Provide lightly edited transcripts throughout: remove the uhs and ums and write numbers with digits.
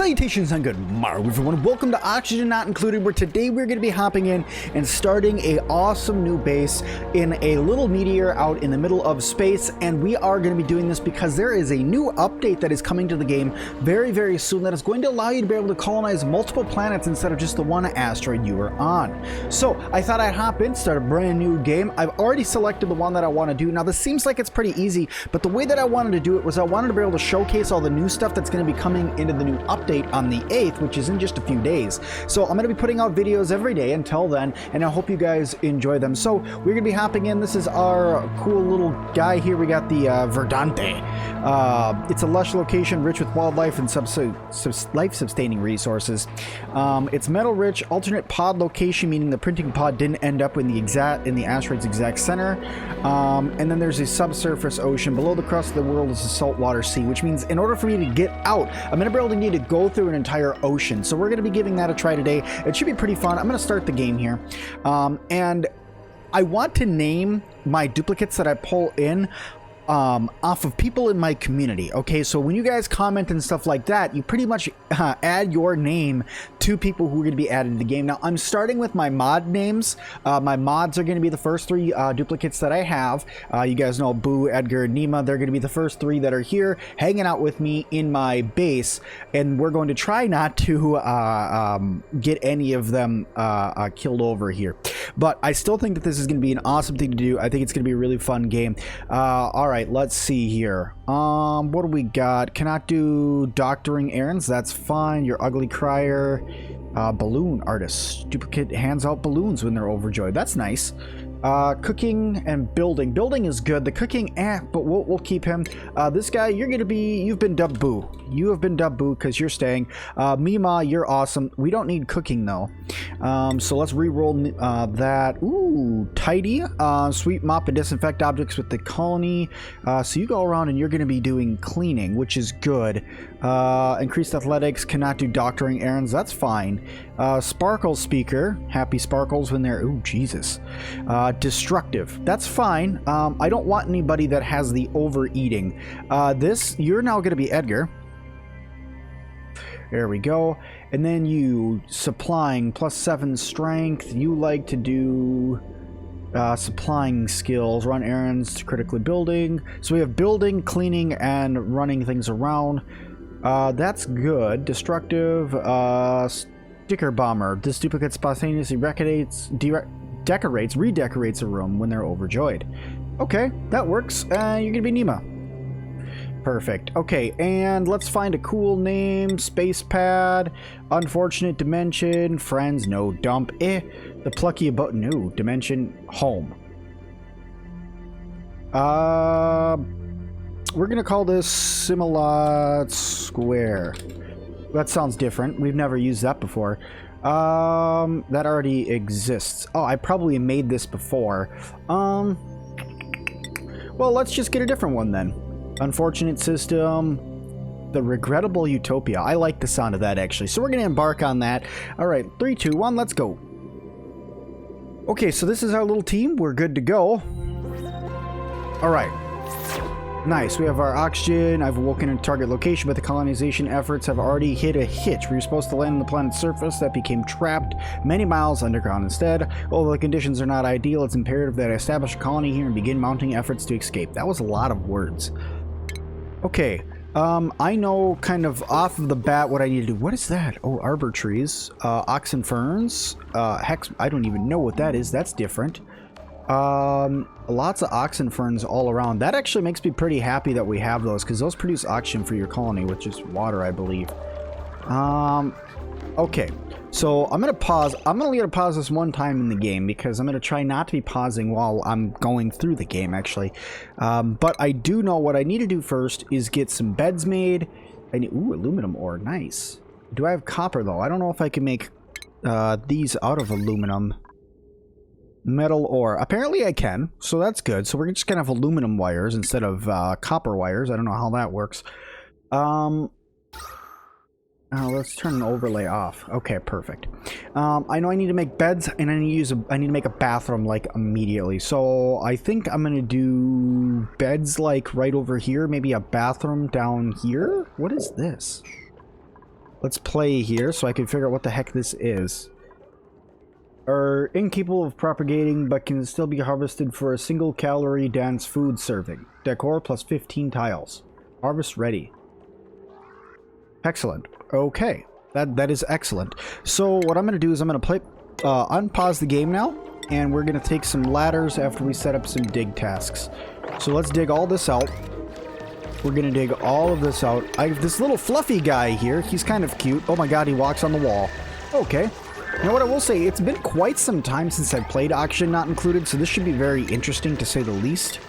Salutations and good morrow everyone, welcome to Oxygen Not Included, where today we're going to be hopping in and starting a awesome new base in a little meteor out in the middle of space. And we are going to be doing this because there is a new update that is coming to the game very soon that is going to allow you to be able to colonize multiple planets instead of just the one asteroid you are on. So I thought I'd hop in, start a brand new game. I've already selected the one that I want to do. Now this seems like it's pretty easy, but the way that I wanted to do it was I wanted to be able to showcase all the new stuff that's going to be coming into the new update on the 8th, which is in just a few days. So I'm going to be putting out videos every day until then, and I hope you guys enjoy them. So we're going to be hopping in. This is our cool little guy here. We got the Verdante. It's a lush location rich with wildlife and life-sustaining resources. It's metal-rich, alternate pod location, meaning the printing pod didn't end up in the asteroid's exact center. And then there's a subsurface ocean. Below the crust of the world is a saltwater sea, which means in order for me to get out, I'm going to be able to need to go through an entire ocean. So we're going to be giving that a try today. It should be pretty fun. I'm going to start the game here. And I want to name my duplicates that I pull in off of people in my community. Okay, so when you guys comment and stuff like that, you pretty much add your name to people who are going to be added to the game. Now I'm starting with my mod names. My mods are going to be the first three duplicates that I have. You guys know Boo, Edgar, and Nima. They're going to be the first three that are here hanging out with me in my base, and we're going to try not to get any of them killed over here. But I still think that this is going to be an awesome thing to do. I think it's going to be a really fun game. All right, let's see here. What do we got? Cannot do doctoring errands. That's fine. Your ugly crier. Balloon artist. Duplicate hands out balloons when they're overjoyed. That's nice. Cooking and building. Building is good. The cooking, but we'll keep him. This guy, you've been dubbed Boo. You have been dubbed Boo because you're staying. Mima, you're awesome. We don't need cooking though. So let's re-roll that. Ooh, tidy. Sweep, mop, and disinfect objects with the colony. So you go around and you're going to be doing cleaning, which is good. Increased athletics, cannot do doctoring errands. That's fine. Sparkle speaker. Happy sparkles when they're... Ooh, Jesus. Destructive. That's fine. I don't want anybody that has the overeating. You're now going to be Edgar. There we go. And then you supplying +7 strength. You like to do supplying skills, run errands, critically building. So we have building, cleaning, and running things around. That's good. Destructive. Sticker bomber. This duplicate spontaneously redecorates a room when they're overjoyed. Okay, that works. You're gonna be Nima. Perfect. Okay, and let's find a cool name. Space pad. Unfortunate dimension. Friends. No. Dump. The plucky about. No. Dimension. Home. We're gonna call this Sim-Alot Square. That sounds different. We've never used that before. That already exists. Oh, I probably made this before. Well, let's just get a different one then. Unfortunate system. The regrettable utopia. I like the sound of that actually. So we're going to embark on that. All right, 3, 2, 1, let's go. Okay, so this is our little team. We're good to go. All right. Nice. We have our oxygen. I've awoken in target location, but the colonization efforts have already hit a hitch. We were supposed to land on the planet's surface that became trapped many miles underground instead. Although the conditions are not ideal, it's imperative that I establish a colony here and begin mounting efforts to escape. That was a lot of words. Okay. I know kind of off of the bat what I need to do. What is that? Oh, arbor trees. Oxen ferns. Hex. I don't even know what that is. That's different. Lots of oxen ferns all around. That actually makes me pretty happy that we have those, because those produce oxygen for your colony, which is water, I believe. Okay, so I'm gonna pause. I'm gonna pause this one time in the game because I'm gonna try not to be pausing while I'm going through the game actually. But I do know what I need to do first is get some beds made. Ooh, aluminum ore, nice. Do I have copper though? I don't know if I can make these out of aluminum. Metal ore. Apparently I can, so that's good. So we're just gonna have aluminum wires instead of copper wires. I don't know how that works. Let's turn an overlay off. Okay, perfect. I know I need to make beds, and I need to make a bathroom like immediately. So I think I'm gonna do beds like right over here. Maybe a bathroom down here. What is this? Let's play here so I can figure out what the heck this is. Are incapable of propagating but can still be harvested for a single calorie dense food serving. Decor plus 15 tiles. Harvest ready. Excellent. Okay. That is excellent. So what I'm going to do is I'm going to play unpause the game now, and we're going to take some ladders after we set up some dig tasks. So let's dig all this out. We're going to dig all of this out. I have this little fluffy guy here. He's kind of cute. Oh my god, he walks on the wall. Okay. You know what I will say? It's been quite some time since I've played Oxygen Not Included, so this should be very interesting to say the least.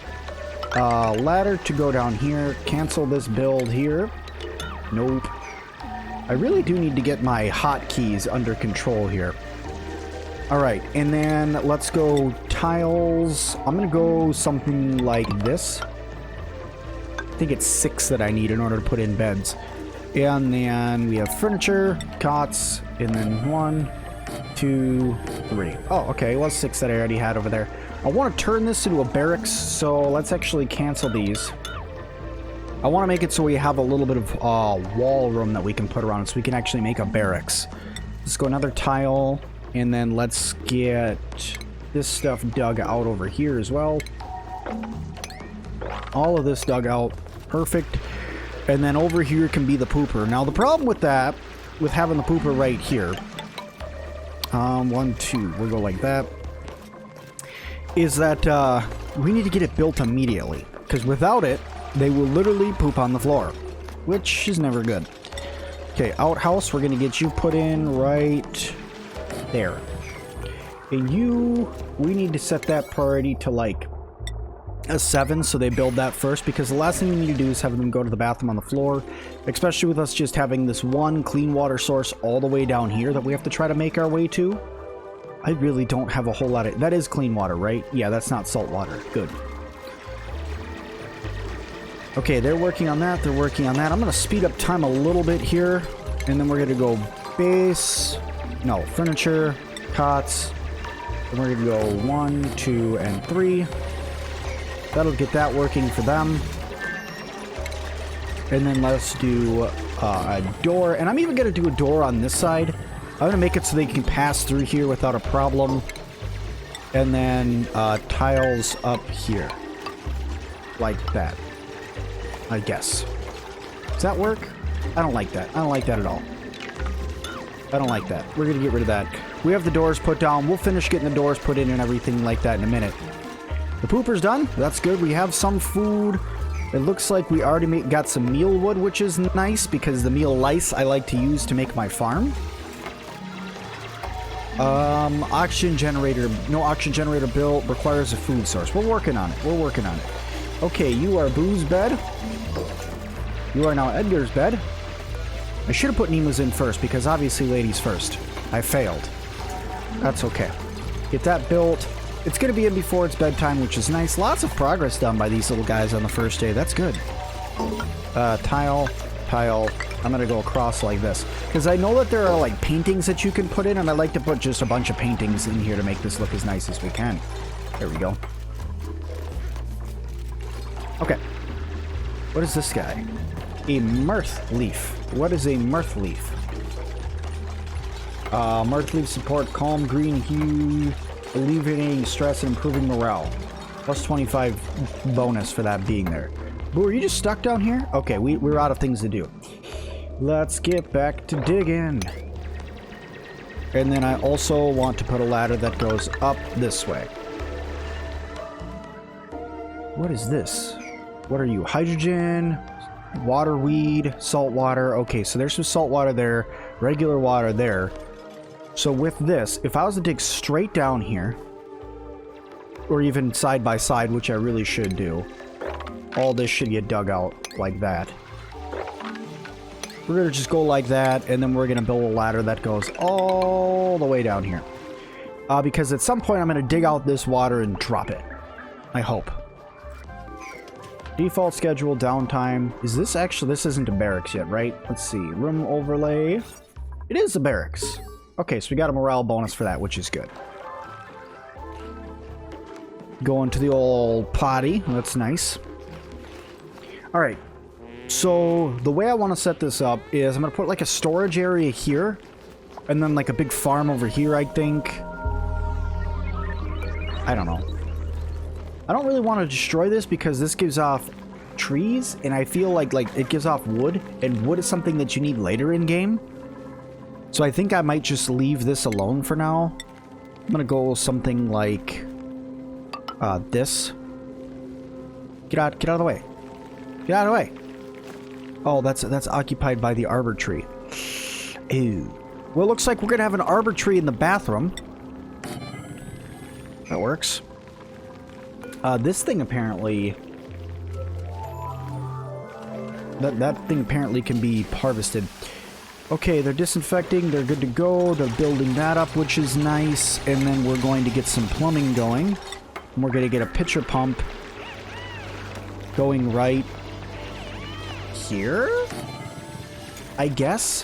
Ladder to go down here. Cancel this build here. Nope. I really do need to get my hotkeys under control here. Alright, and then let's go tiles. I'm going to go something like this. I think it's 6 that I need in order to put in beds. And then we have furniture, cots, and then 1, 2, 3. Oh, okay, it was 6 that I already had over there. I want to turn this into a barracks, so let's actually cancel these. I want to make it so we have a little bit of wall room that we can put around it, so we can actually make a barracks. Let's go another tile, and then let's get this stuff dug out over here as well. All of this dug out. Perfect. And then over here can be the pooper. Now the problem with that, with having the pooper right here, 1, 2, we'll go like that, is that we need to get it built immediately, because without it, they will literally poop on the floor, which is never good. Okay, outhouse, we're going to get you put in right there. And you, we need to set that priority to like a 7, so they build that first, because the last thing we need to do is have them go to the bathroom on the floor, especially with us just having this one clean water source all the way down here that we have to try to make our way to. I really don't have a whole lot of... That is clean water, right? Yeah, that's not salt water. Good. Okay, they're working on that. They're working on that. I'm going to speed up time a little bit here, and then we're going to go base... No, furniture, cots, and we're going to go 1, 2, and 3. That'll get that working for them. And then let's do a door. And I'm even going to do a door on this side. I'm going to make it so they can pass through here without a problem. And then tiles up here. Like that. I guess. Does that work? I don't like that. I don't like that at all. I don't like that. We're going to get rid of that. We have the doors put down. We'll finish getting the doors put in and everything like that in a minute. The pooper's done. That's good. We have some food. It looks like we already got some meal wood, which is nice because the meal lice I like to use to make my farm. Oxygen generator. No oxygen generator built. Requires a food source. We're working on it. We're working on it. Okay, you are Boo's bed. You are now Edgar's bed. I should have put Nima's in first because obviously ladies first. I failed. That's okay. Get that built. It's going to be in before it's bedtime, which is nice. Lots of progress done by these little guys on the first day. That's good. Tile, tile. I'm going to go across like this. Because I know that there are like paintings that you can put in, and I like to put just a bunch of paintings in here to make this look as nice as we can. There we go. Okay. What is this guy? A mirth leaf. What is a mirth leaf? Mirth leaf support calm green hue, alleviating stress and improving morale. Plus 25 bonus for that being there. Boo, are you just stuck down here? Okay, we're out of things to do. Let's get back to digging. And then I also want to put a ladder that goes up this way. What is this? What are you? Hydrogen, water weed, salt water. Okay, so there's some salt water there, regular water there. So with this, if I was to dig straight down here, or even side by side, which I really should do, all this should get dug out like that. We're going to just go like that, and then we're going to build a ladder that goes all the way down here. Because at some point I'm going to dig out this water and drop it. I hope. Default schedule, downtime. Is this actually... This isn't a barracks yet, right? Let's see. Room overlay. It is a barracks. Okay, so we got a morale bonus for that, which is good. Going to the old potty. That's nice. Alright. So the way I want to set this up is I'm going to put like a storage area here and then like a big farm over here, I think. I don't know. I don't really want to destroy this because this gives off trees and I feel like it gives off wood, and wood is something that you need later in game. So I think I might just leave this alone for now. I'm going to go something like this. Get out of the way. Get out of the way. Oh, that's occupied by the arbor tree. Ew. Well, it looks like we're gonna have an arbor tree in the bathroom. That works. This thing apparently... That thing apparently can be harvested. Okay, they're disinfecting. They're good to go. They're building that up, which is nice. And then we're going to get some plumbing going. And we're going to get a pitcher pump going right here, I guess.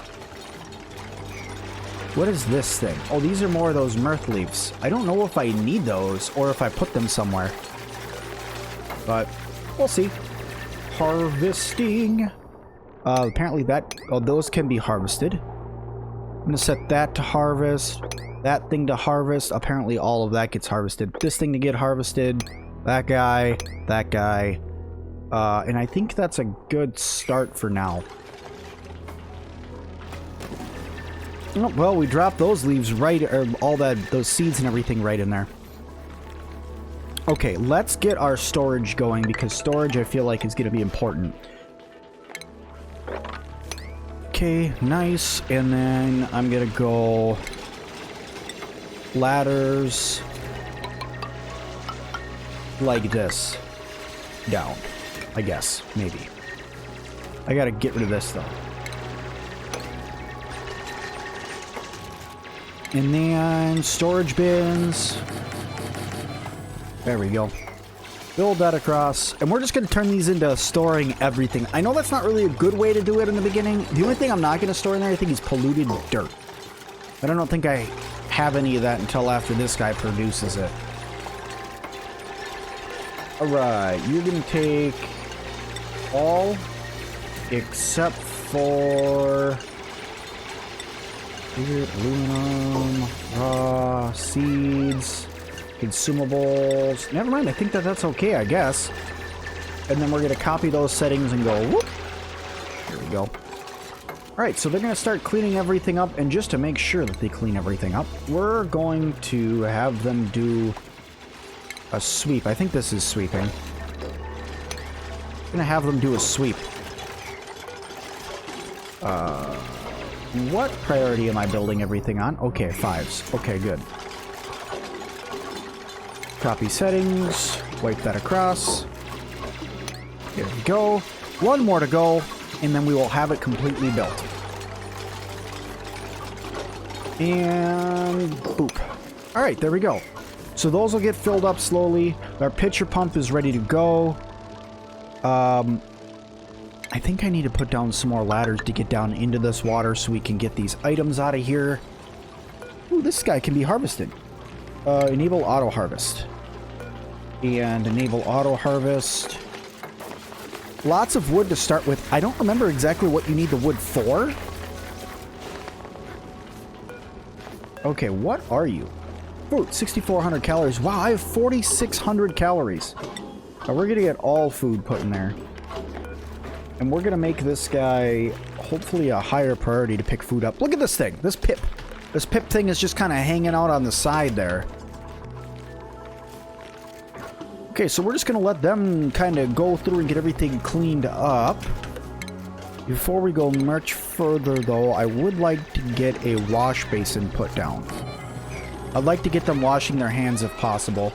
What is this thing? Oh, these are more of those mirth leaves. I don't know if I need those or if I put them somewhere, but we'll see. Harvesting. Apparently those can be harvested. I'm gonna set that to harvest, that thing to harvest. Apparently all of that gets harvested. This thing to get harvested, that guy, and I think that's a good start for now. Oh, well, we dropped those leaves right, or those seeds and everything right in there. Okay, let's get our storage going because storage I feel like is going to be important. Okay, nice. And then I'm going to go ladders like this down. I guess, maybe. I gotta get rid of this, though. And then storage bins. There we go. Build that across. And we're just gonna turn these into storing everything. I know that's not really a good way to do it in the beginning. The only thing I'm not gonna store in there, I think, is polluted dirt. I don't think I have any of that until after this guy produces it. Alright, you're gonna take all except for aluminum, raw seeds, consumables. Never mind, I think that's okay, I guess. And then we're gonna copy those settings and go whoop. Here we go. Alright, so they're gonna start cleaning everything up, and just to make sure that they clean everything up, we're going to have them do a sweep. I think this is sweeping. I'm gonna have them do a sweep. What priority am I building everything on? Okay, 5s. Okay, good. Copy settings. Wipe that across. Here we go. One more to go, and then we will have it completely built. And boop. Alright, there we go. So those will get filled up slowly. Our pitcher pump is ready to go. I think I need to put down some more ladders to get down into this water so we can get these items out of here. Ooh, this guy can be harvested. Enable auto harvest. And enable auto harvest. Lots of wood to start with. I don't remember exactly what you need the wood for. Okay, what are you? Food, 6,400 calories. Wow, I have 4,600 calories. Now we're gonna get all food put in there. And we're gonna make this guy hopefully a higher priority to pick food up. Look at this thing, this pip. This pip thing is just kind of hanging out on the side there. Okay, so we're just gonna let them kind of go through and get everything cleaned up. Before we go much further though, I would like to get a wash basin put down. I'd like to get them washing their hands if possible.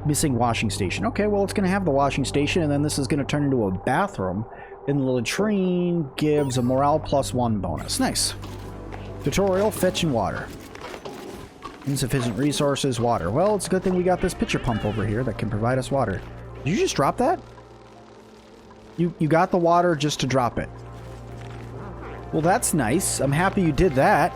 Missing washing station. Okay, well, it's going to have the washing station, and then this is going to turn into a bathroom. And the latrine gives a morale +1 bonus. Nice. Tutorial, fetch and water. Insufficient resources, water. Well, it's a good thing we got this pitcher pump over here that can provide us water. Did you just drop that? You got the water just to drop it. Well, that's nice. I'm happy you did that.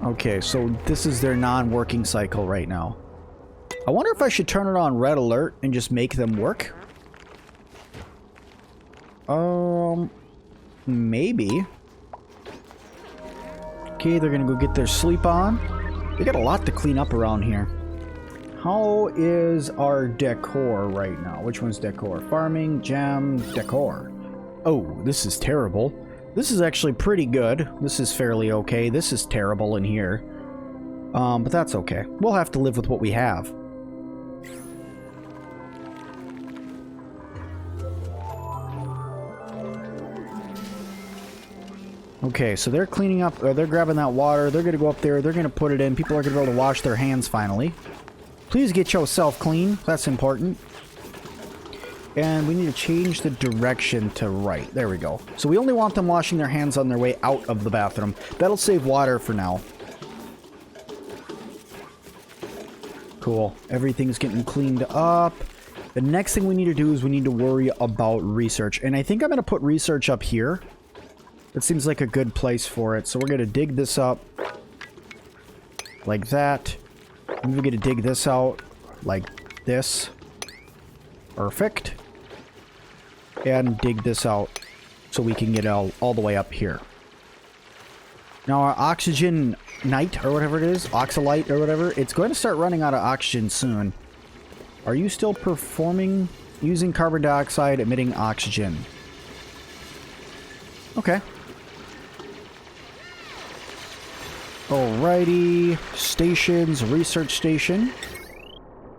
Okay, so this is their non-working cycle right now. I wonder if I should turn it on red alert and just make them work. Maybe. Okay, they're gonna go get their sleep on. They got a lot to clean up around here. How is our decor right now? Which one's decor? Farming, jam, decor. Oh, this is terrible. This is actually pretty good. This is fairly okay. This is terrible in here. But that's okay. We'll have to live with what we have. Okay, so they're cleaning up, they're grabbing that water, they're gonna go up there, they're gonna put it in, people are gonna be able to wash their hands finally. Please get yourself clean, that's important. And we need to change the direction to right, there we go. So we only want them washing their hands on their way out of the bathroom. That'll save water for now. Cool, everything's getting cleaned up. The next thing we need to do is we need to worry about research. And I think I'm gonna put research up here. It seems like a good place for it. So we're going to dig this up like that. And we're going to dig this out like this. Perfect. And dig this out so we can get all the way up here. Now our oxygen night or whatever it is, oxalite or whatever, it's going to start running out of oxygen soon. Are you still performing using carbon dioxide emitting oxygen? Okay. Alrighty, stations, research station.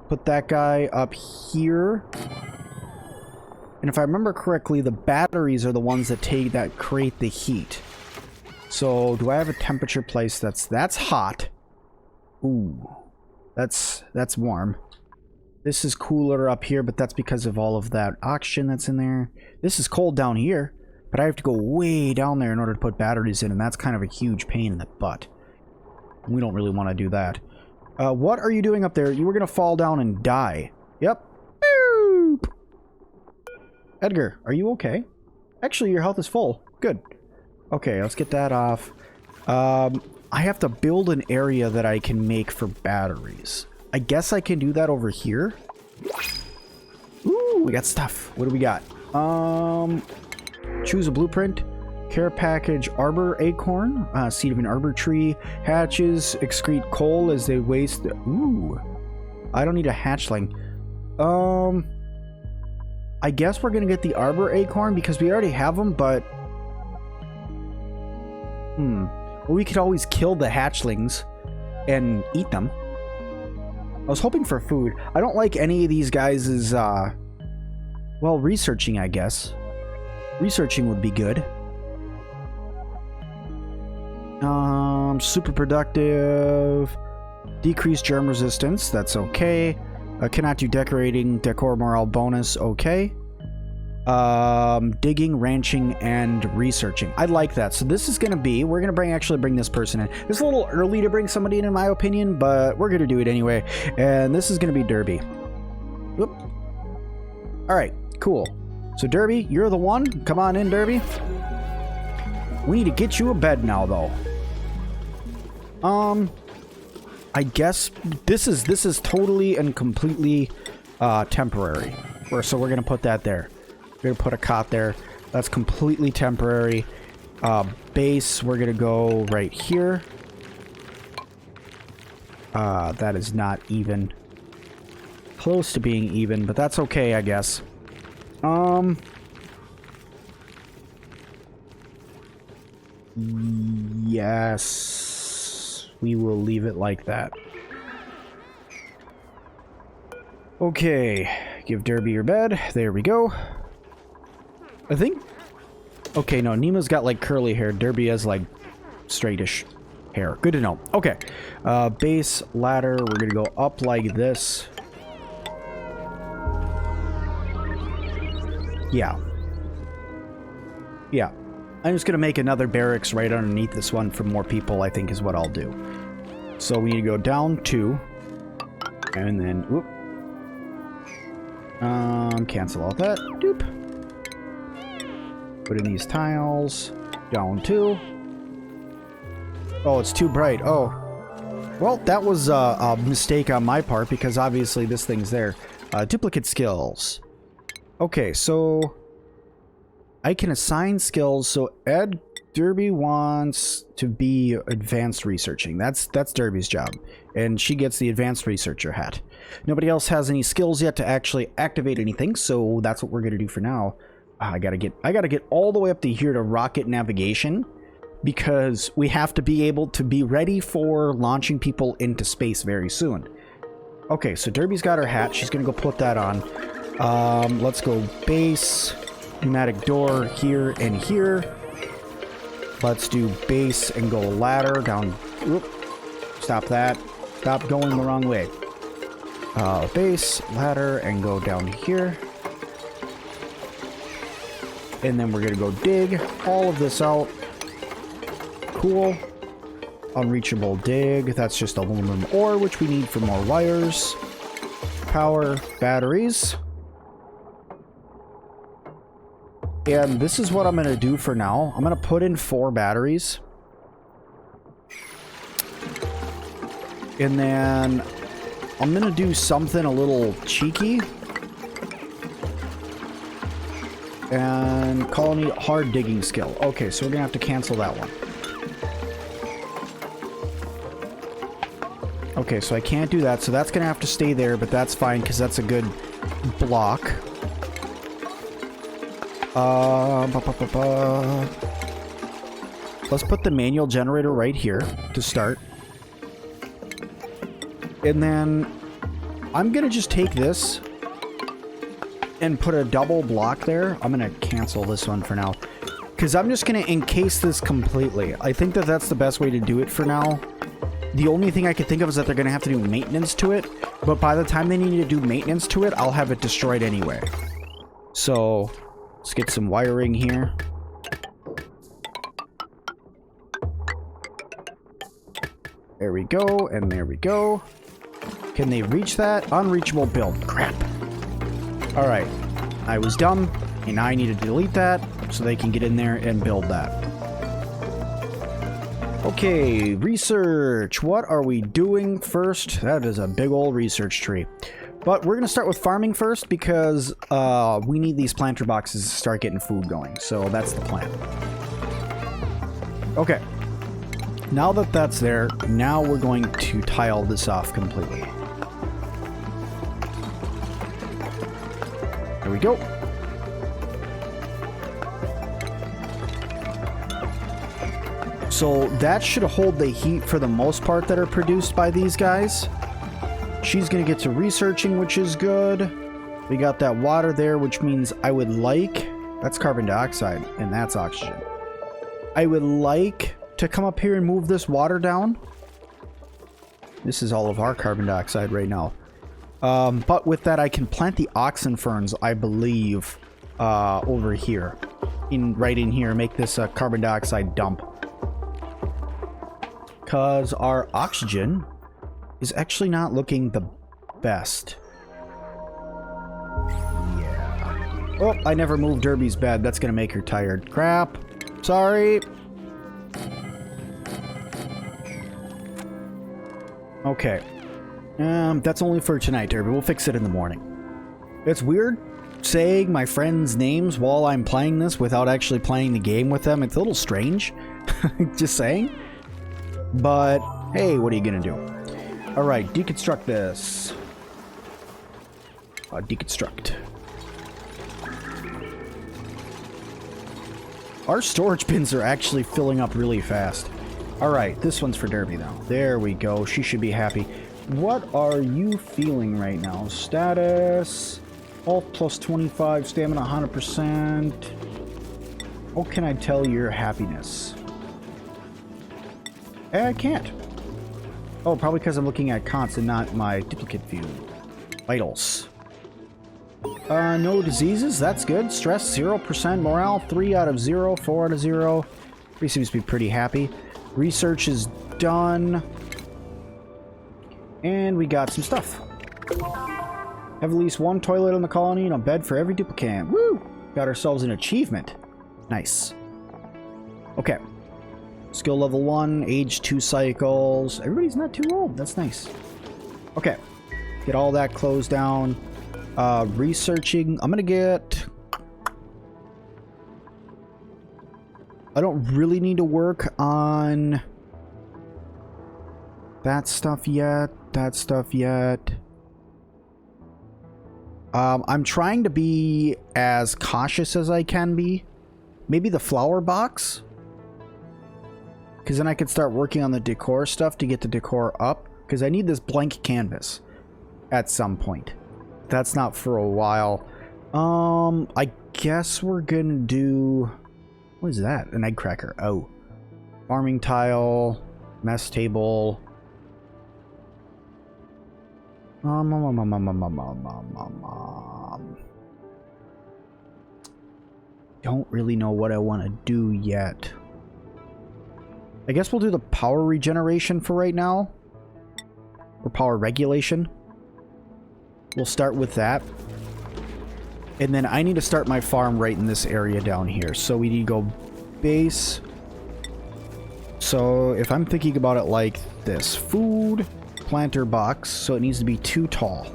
Put that guy up here. And if I remember correctly, the batteries are the ones that create the heat. So, do I have a temperature place that's hot? Ooh, that's warm. This is cooler up here, but that's because of all of that oxygen that's in there. This is cold down here, but I have to go way down there in order to put batteries in, and that's kind of a huge pain in the butt. We don't really want to do that. What are you doing up there? You were going to fall down and die. Yep. Boop. Edgar, are you okay? Actually, your health is full. Good. Okay, let's get that off. I have to build an area that I can make for batteries. I guess I can do that over here. Ooh, we got stuff. What do we got? Choose a blueprint. Care package arbor acorn, seed of an arbor tree, hatches excrete coal as they waste. Ooh, I don't need a hatchling. I guess we're gonna get the arbor acorn because we already have them, but well, we could always kill the hatchlings and eat them. I was hoping for food. I don't like any of these guys' well, researching, I guess. Researching would be good. Super productive. Decreased germ resistance. That's okay. Cannot do decorating. Decor morale bonus. Okay. Digging, ranching, and researching. I like that. So this is going to be... We're going to actually bring this person in. It's a little early to bring somebody in my opinion, but we're going to do it anyway. And this is going to be Derby. Whoop. Alright, cool. So Derby, you're the one. Come on in, Derby. We need to get you a bed now, though. I guess this is totally and completely temporary. So we're gonna put that there. We're gonna put a cot there. That's completely temporary. Base, we're gonna go right here. That is not even close to being even, but that's okay, I guess. Yes, we will leave it like that. Okay, give Derby your bed. There we go. I think... Okay, no, Nima's got like curly hair. Derby has like straightish hair. Good to know. Okay, base, ladder. We're gonna go up like this. Yeah. Yeah. I'm just going to make another barracks right underneath this one for more people, I think is what I'll do. So we need to go down 2. And then, whoop. Cancel all that. Doop. Put in these tiles. Down 2. Oh, it's too bright. Oh. Well, that was a mistake on my part because obviously this thing's there. Duplicate skills. Okay, so I can assign skills. So Ed Derby wants to be advanced researching. That's Derby's job, and she gets the advanced researcher hat. Nobody else has any skills yet to actually activate anything, so that's what we're gonna do for now. I gotta get all the way up to here to rocket navigation, because we have to be able to be ready for launching people into space very soon. Okay, so Derby's got her hat. She's gonna go put that on. Let's go base, pneumatic door here and here. Let's do base and go ladder down. Whoop. Stop that. Stop going the wrong way. Base, ladder, and go down here. And then we're gonna go dig all of this out. Cool. Unreachable dig. That's just aluminum ore, which we need for more wires. Power, batteries. And this is what I'm going to do for now. I'm going to put in 4 batteries. And then I'm going to do something a little cheeky. And colony hard digging skill. Okay, so we're going to have to cancel that one. Okay, so I can't do that. So that's going to have to stay there, but that's fine because that's a good block. Let's put the manual generator right here to start. And then I'm going to just take this and put a double block there. I'm going to cancel this one for now, because I'm just going to encase this completely. I think that that's the best way to do it for now. The only thing I can think of is that they're going to have to do maintenance to it, but by the time they need to do maintenance to it, I'll have it destroyed anyway. So let's get some wiring here. There we go, and there we go. Can they reach that? Unreachable build. Crap. Alright. I was dumb, and now I need to delete that so they can get in there and build that. Okay, research. What are we doing first? That is a big old research tree. But we're going to start with farming first because we need these planter boxes to start getting food going. So that's the plan. Okay. Now that that's there, now we're going to tile this off completely. There we go. So that should hold the heat for the most part that are produced by these guys. She's going to get to researching, which is good. We got that water there, which means I would like... That's carbon dioxide, and that's oxygen. I would like to come up here and move this water down. This is all of our carbon dioxide right now. But with that, I can plant the oxen ferns, I believe, over here. Right in here, make this a carbon dioxide dump. Because our oxygen is actually not looking the best. Yeah. Oh, I never moved Derby's bed. That's going to make her tired. Crap. Sorry. Okay. That's only for tonight, Derby. We'll fix it in the morning. It's weird saying my friends' names while I'm playing this without actually playing the game with them. It's a little strange. Just saying. But, hey, what are you going to do? Alright, deconstruct this. Deconstruct. Our storage bins are actually filling up really fast. Alright, this one's for Derby now. There we go. She should be happy. What are you feeling right now? Status. Health plus 25. Stamina 100%. How can I tell your happiness? I can't. Oh, probably because I'm looking at cons and not my duplicate view. Vitals. No diseases. That's good. Stress 0%. Morale 3 out of 0. 4 out of 0. He seems to be pretty happy. Research is done. And we got some stuff. Have at least one toilet on the colony and a bed for every duplicant. Woo! Got ourselves an achievement. Nice. Okay. Skill level 1, age 2 cycles. Everybody's not too old. That's nice. Okay. Get all that closed down. Researching. I'm gonna get... I don't really need to work on that stuff yet. That stuff yet. I'm trying to be as cautious as I can be. Maybe the flower box. Because then I could start working on the decor stuff to get the decor up. Because I need this blank canvas at some point. That's not for a while. I guess we're gonna do... What is that? An egg cracker. Oh. Farming tile. Mess table. Don't really know what I want to do yet. I guess we'll do the power regeneration for right now. Or power regulation. We'll start with that. And then I need to start my farm right in this area down here. So we need to go base. So if I'm thinking about it like this. Food, planter box. So it needs to be too tall.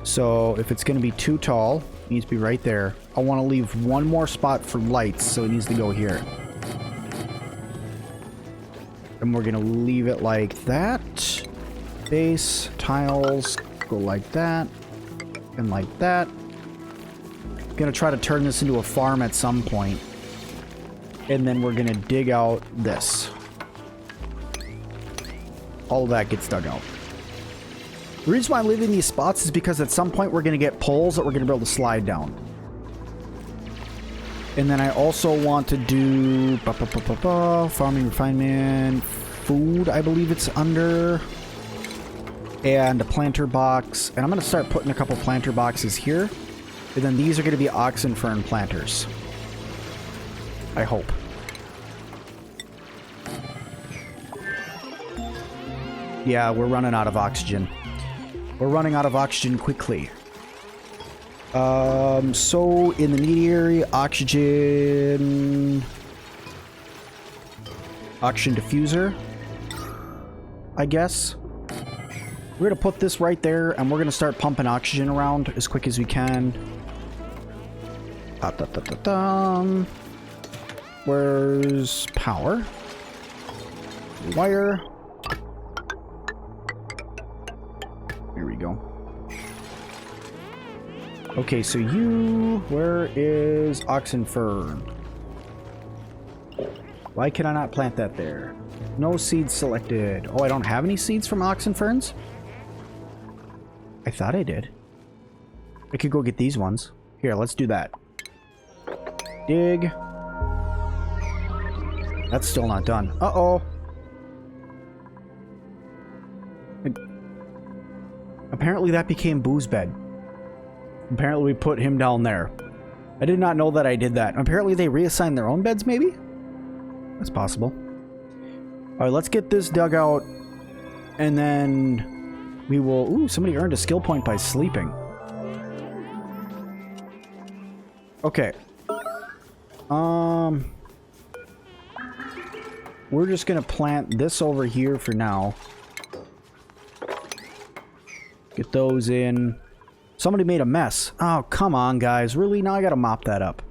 So if it's going to be too tall, it needs to be right there. I want to leave one more spot for lights. So it needs to go here. And we're going to leave it like that. Base, tiles, go like that. And like that. Gonna try to turn this into a farm at some point. And then we're gonna dig out this. All of that gets dug out. The reason why I'm leaving these spots is because at some point we're gonna get poles that we're gonna be able to slide down. And then I also want to do farming, refinement, food, I believe it's under. And a planter box. And I'm going to start putting a couple planter boxes here. And then these are going to be oxen fern planters. I hope. Yeah, we're running out of oxygen. We're running out of oxygen quickly. So in the meteor, oxygen diffuser, I guess. We're going to put this right there, and we're going to start pumping oxygen around as quick as we can. Where's power? Wire. Here we go. Okay, so you... Where is oxen fern? Why can I not plant that there? No seeds selected. Oh, I don't have any seeds from oxen ferns? I thought I did. I could go get these ones. Here, let's do that. Dig. That's still not done. Uh-oh. Apparently that became Boo's bed. Apparently we put him down there. I did not know that I did that. Apparently they reassigned their own beds, maybe? That's possible. Alright, let's get this dug out. And then... we will... Ooh, somebody earned a skill point by sleeping. Okay. We're just gonna plant this over here for now. Get those in. Somebody made a mess. Oh, come on, guys. Really? Now I gotta mop that up.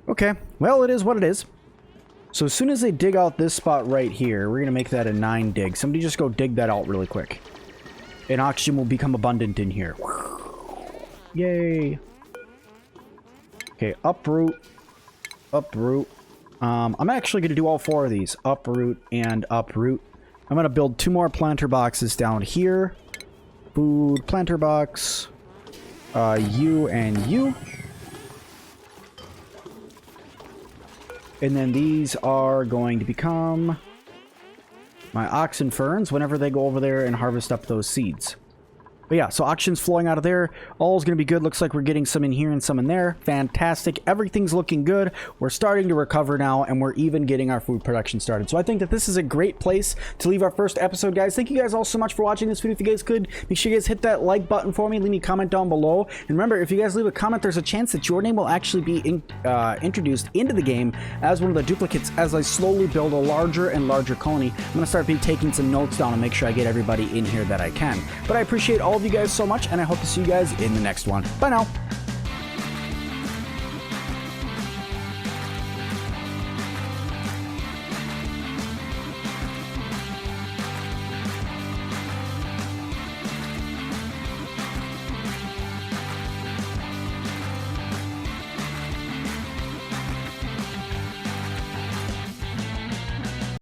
Okay. Well, it is what it is. So as soon as they dig out this spot right here, we're going to make that a 9 dig. Somebody just go dig that out really quick. And oxygen will become abundant in here. Yay. Okay, uproot. Uproot. I'm actually going to do all 4 of these. Uproot and uproot. I'm going to build 2 more planter boxes down here. Food, planter box. You and you. And then these are going to become my oxen ferns whenever they go over there and harvest up those seeds. But yeah, so oxygen's flowing out of there. All's going to be good. Looks like we're getting some in here and some in there. Fantastic. Everything's looking good. We're starting to recover now, and we're even getting our food production started. So I think that this is a great place to leave our first episode, guys. Thank you guys all so much for watching this video. If you guys could, make sure you guys hit that like button for me. Leave me a comment down below. And remember, if you guys leave a comment, there's a chance that your name will actually be introduced into the game as one of the duplicates as I slowly build a larger and larger colony. I'm going to start taking some notes down and make sure I get everybody in here that I can. But I appreciate all of you guys so much, and I hope to see you guys in the next one. Bye now.